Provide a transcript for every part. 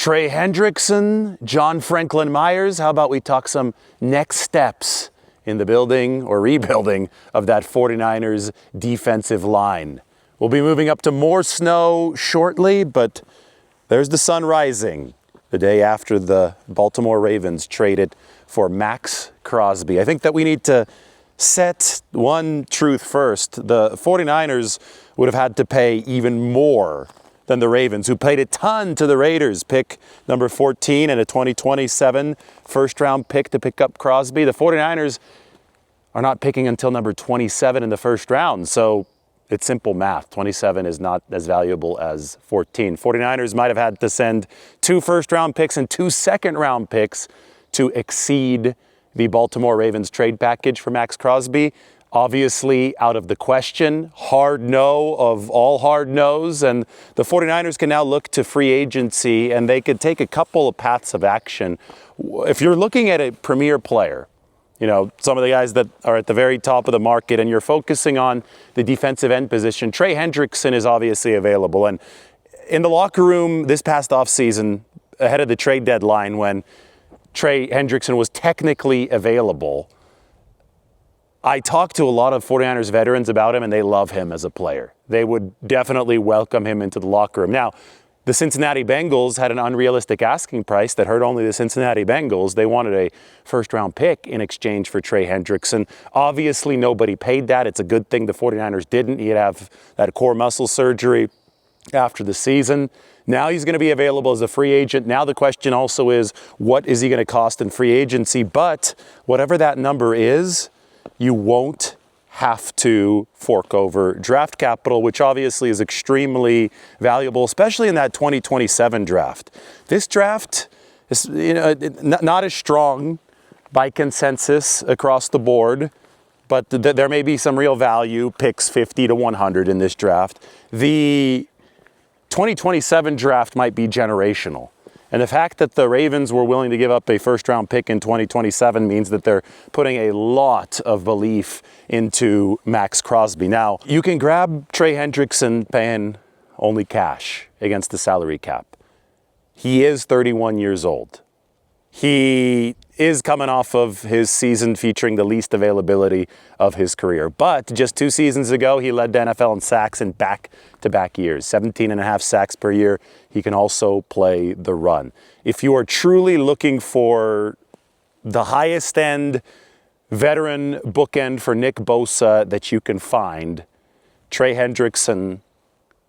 Trey Hendrickson, John Franklin Myers. How about we talk some next steps in the building or rebuilding of that 49ers defensive line? We'll be moving up to more snow shortly, but there's the sun rising the day after the Baltimore Ravens traded for Maxx Crosby. I think that we need to set one truth first. The 49ers would have had to pay even more than the Ravens, who paid a ton to the Raiders. Pick number 14 and a 2027 first-round pick to pick up Crosby. The 49ers are not picking until number 27 in the first round, so it's simple math. 27 is not as valuable as 14. 49ers might have had to send 2 first-round picks and 2 second-round picks to exceed the Baltimore Ravens trade package for Maxx Crosby. Obviously out of the question, hard no of all hard no's, and the 49ers can now look to free agency, and they could take a couple of paths of action. If you're looking at a premier player, you know, some of the guys that are at the very top of the market, and you're focusing on the defensive end position, Trey Hendrickson is obviously available. And in the locker room this past offseason, ahead of the trade deadline, when Trey Hendrickson was technically available, I talked to a lot of 49ers veterans about him, and they love him as a player. They would definitely welcome him into the locker room. Now, the Cincinnati Bengals had an unrealistic asking price that hurt only the Cincinnati Bengals. They wanted a first-round pick in exchange for Trey Hendrickson. Obviously, nobody paid that. It's a good thing the 49ers didn't. He'd have that core muscle surgery after the season. Now he's going to be available as a free agent. Now the question also is, what is he going to cost in free agency? But whatever that number is, you won't have to fork over draft capital, which obviously is extremely valuable, especially in that 2027 draft. This draft is, not as strong by consensus across the board, but there may be some real value, picks 50 to 100 in this draft. The 2027 draft might be generational. And the fact that the Ravens were willing to give up a first-round pick in 2027 means that they're putting a lot of belief into Maxx Crosby. Now, you can grab Trey Hendrickson paying only cash against the salary cap. He is 31 years old. He is coming off of his season featuring the least availability of his career. But just 2 seasons ago, he led the NFL in sacks in back-to-back years, 17.5 sacks per year. He can also play the run. If you are truly looking for the highest end veteran bookend for Nick Bosa that you can find, Trey Hendrickson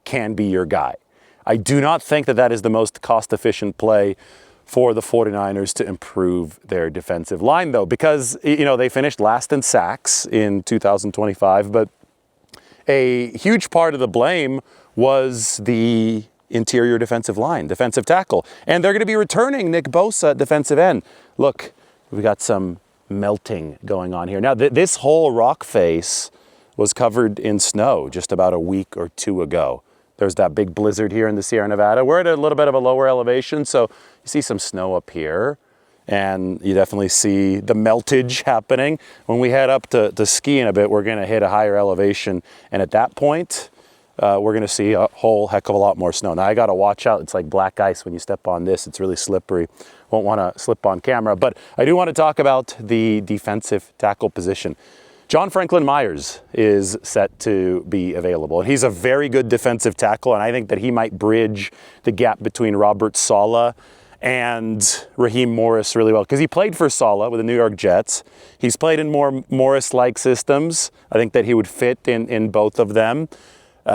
can be your guy. I do not think that that is the most cost-efficient play for the 49ers to improve their defensive line, though, because, they finished last in sacks in 2025, but a huge part of the blame was the interior defensive line, defensive tackle. And they're going to be returning Nick Bosa at defensive end. Look, we got some melting going on here. Now, this whole rock face was covered in snow just about a week or 2 ago. There's that big blizzard here in the Sierra Nevada. We're at a little bit of a lower elevation, so you see some snow up here, and you definitely see the meltage happening. When we head up to ski in a bit, we're going to hit a higher elevation, and at that point, we're going to see a whole heck of a lot more snow. Now, I got to watch out. It's like black ice when you step on this. It's really slippery. Won't want to slip on camera, but I do want to talk about the defensive tackle position. John Franklin Myers is set to be available. He's a very good defensive tackle, and I think that he might bridge the gap between Robert Saleh and Raheem Morris really well, because he played for Saleh with the New York Jets. He's played in more Morris-like systems. I think that he would fit in both of them.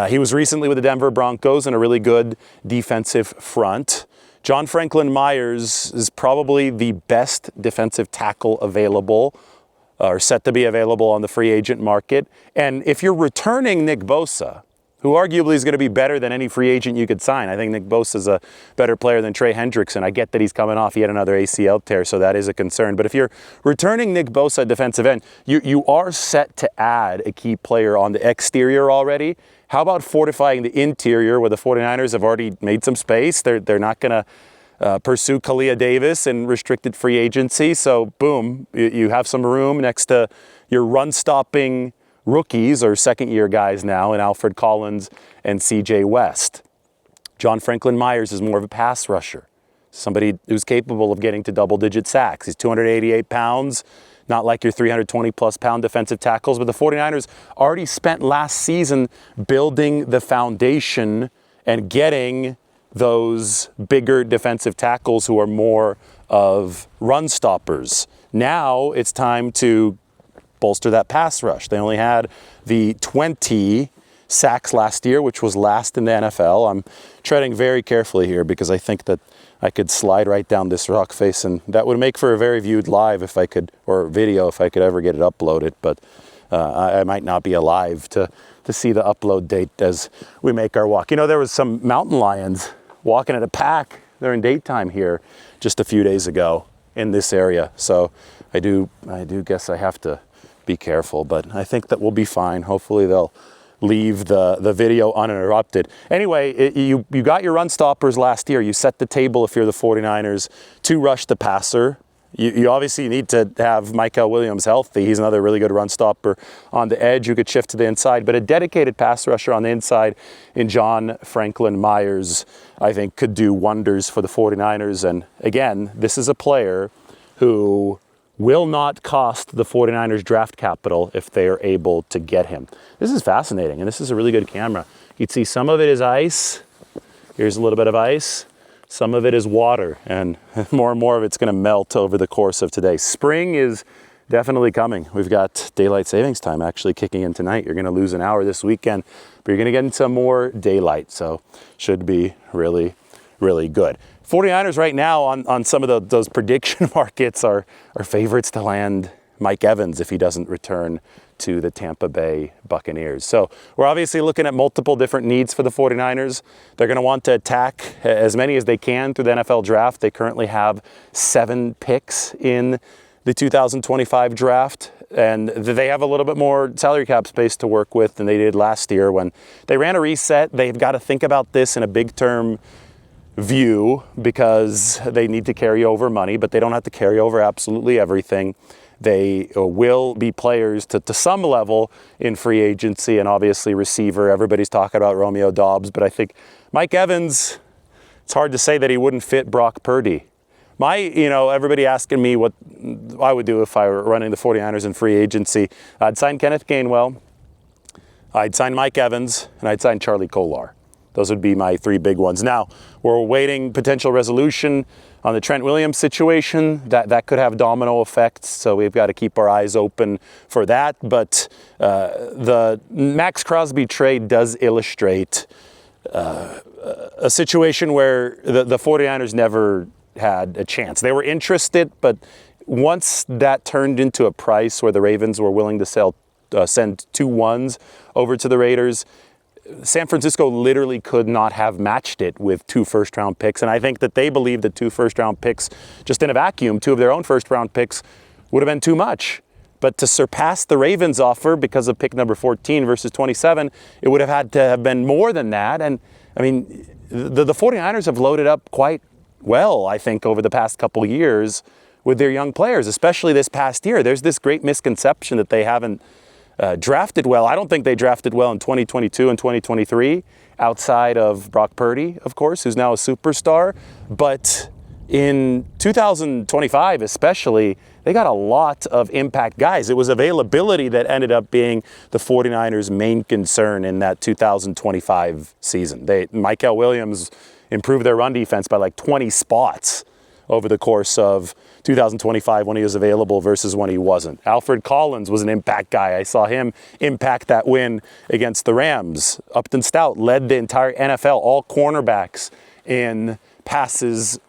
He was recently with the Denver Broncos in a really good defensive front. John Franklin Myers is probably the best defensive tackle available, or set to be available on the free agent market. And if you're returning Nick Bosa, who arguably is going to be better than any free agent you could sign. I think Nick Bosa is a better player than Trey Hendrickson. I get that he's coming off yet another ACL tear, so that is a concern. But if you're returning Nick Bosa at defensive end, you are set to add a key player on the exterior already. How about fortifying the interior, where the 49ers have already made some space? They're not going to pursue Kalia Davis in restricted free agency. So boom, you have some room next to your run-stopping rookies or second-year guys now in Alfred Collins and CJ West. John Franklin Myers is more of a pass rusher. somebody who's capable of getting to double-digit sacks. He's 288 pounds, not like your 320-plus pound defensive tackles, but the 49ers already spent last season building the foundation and getting those bigger defensive tackles who are more of run stoppers. Now it's time to bolster that pass rush. They only had the 20 sacks last year, which was last in the NFL. I'm treading very carefully here because I think that I could slide right down this rock face, and that would make for a very viewed live if I could, or video if I could ever get it uploaded, but I might not be alive to see the upload date as we make our walk. You know, there was some mountain lions walking at a pack during daytime here just a few days ago in this area. So I do guess I have to be careful, but I think that we'll be fine. Hopefully they'll leave the video uninterrupted. Anyway, you got your run stoppers last year. You set the table if you're the 49ers to rush the passer. You obviously need to have Michael Williams healthy. He's another really good run stopper on the edge who could shift to the inside. But a dedicated pass rusher on the inside in John Franklin Myers, I think, could do wonders for the 49ers. And again, this is a player who will not cost the 49ers draft capital if they are able to get him. This is fascinating, and this is a really good camera. You'd see some of it is ice. Here's a little bit of ice. Some of it is water, and more and more of it's going to melt over the course of today. Spring is definitely coming. We've got daylight savings time actually kicking in tonight. You're going to lose an hour this weekend, but you're going to get into more daylight, so should be really, really good. 49ers right now on some of those prediction markets are favorites to land Mike Evans if he doesn't return to the Tampa Bay Buccaneers. So we're obviously looking at multiple different needs for the 49ers. They're going to want to attack as many as they can through the NFL draft. They currently have 7 picks in the 2025 draft, and they have a little bit more salary cap space to work with than they did last year when they ran a reset. They've got to think about this in a big term view because they need to carry over money, but they don't have to carry over absolutely everything. They will be players to some level in free agency and obviously receiver. Everybody's talking about Romeo Doubs, but I think Mike Evans, it's hard to say that he wouldn't fit Brock Purdy. Everybody asking me what I would do if I were running the 49ers in free agency. I'd sign Kenneth Gainwell, I'd sign Mike Evans, and I'd sign Charlie Kolar. Those would be my 3 big ones. Now, we're awaiting potential resolution on the Trent Williams situation. That could have domino effects, so we've got to keep our eyes open for that. But the Maxx Crosby trade does illustrate a situation where the 49ers never had a chance. They were interested, but once that turned into a price where the Ravens were willing to send 2 ones over to the Raiders, San Francisco literally could not have matched it with 2 first-round picks. And I think that they believe that 2 first-round picks, just in a vacuum, 2 of their own first-round picks would have been too much. But to surpass the Ravens offer because of pick number 14 versus 27, it would have had to have been more than that. And, I mean, the 49ers have loaded up quite well, I think, over the past couple years with their young players, especially this past year. There's this great misconception that they haven't drafted well. I don't think they drafted well in 2022 and 2023, outside of Brock Purdy, of course, who's now a superstar. But in 2025 especially, they got a lot of impact guys. It was availability that ended up being the 49ers' main concern in that 2025 season. Michael Williams improved their run defense by like 20 spots over the course of 2025 when he was available versus when he wasn't. Alfred Collins was an impact guy. I saw him impact that win against the Rams. Upton Stout led the entire NFL, all cornerbacks in passes,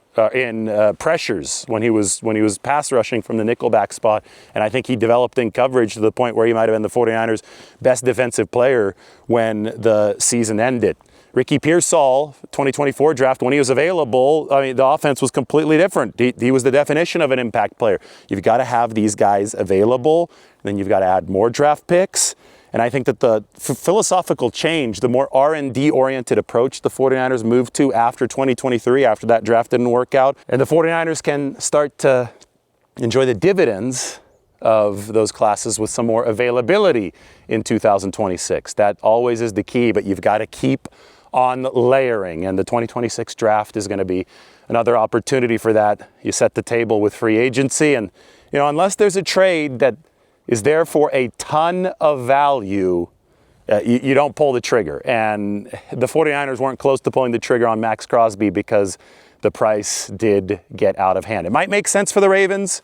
pressures when he was pass rushing from the nickelback spot. And I think he developed in coverage to the point where he might have been the 49ers' best defensive player when the season ended. Ricky Pearsall, 2024 draft, when he was available, I mean, the offense was completely different. He was the definition of an impact player. You've got to have these guys available, then you've got to add more draft picks. And I think that the philosophical change, the more R&D-oriented approach the 49ers moved to after 2023, after that draft didn't work out, and the 49ers can start to enjoy the dividends of those classes with some more availability in 2026. That always is the key, but you've got to keep on layering, and the 2026 draft is going to be another opportunity for that. You set the table with free agency, and unless there's a trade that is there for a ton of value, you don't pull the trigger. And the 49ers weren't close to pulling the trigger on Maxx Crosby because the price did get out of hand. It might make sense for the Ravens.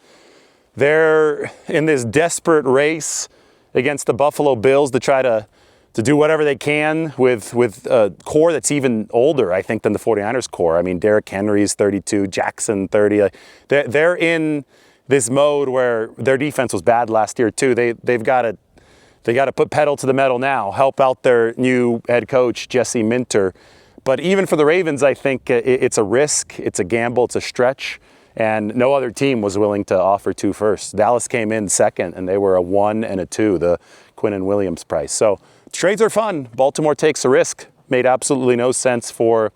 They're in this desperate race against the Buffalo Bills to try to do whatever they can with a core that's even older, I think, than the 49ers core. I mean, Derrick Henry's 32, Jackson 30. They're in this mode where their defense was bad last year too. They've got to put pedal to the metal now, help out their new head coach, Jesse Minter. But even for the Ravens, I think it's a risk, it's a gamble, it's a stretch, and no other team was willing to offer 2 firsts. Dallas came in second, and they were a 1 and a 2, the Quinnen Williams price. So trades are fun. Baltimore takes a risk. Made absolutely no sense for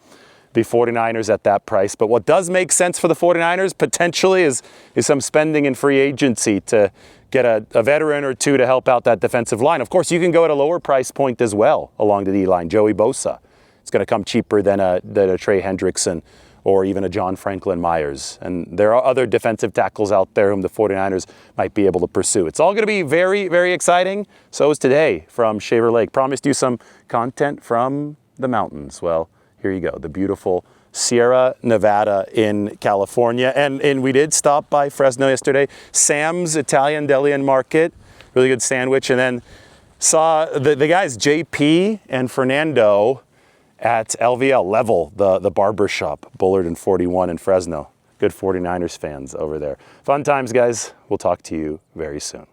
the 49ers at that price. But what does make sense for the 49ers potentially is some spending in free agency to get a veteran or 2 to help out that defensive line. Of course, you can go at a lower price point as well along the D-line. Joey Bosa. It's going to come cheaper than a Trey Hendrickson or even a John Franklin Myers. And there are other defensive tackles out there whom the 49ers might be able to pursue. It's all going to be very, very exciting. So is today from Shaver Lake. Promised you some content from the mountains. Well, here you go. The beautiful Sierra Nevada in California. And we did stop by Fresno yesterday. Sam's Italian Deli and Market. Really good sandwich. And then saw the guys JP and Fernando at LVL, Level, the barber shop, Bullard and 41 in Fresno. Good 49ers fans over there. Fun times, guys. We'll talk to you very soon.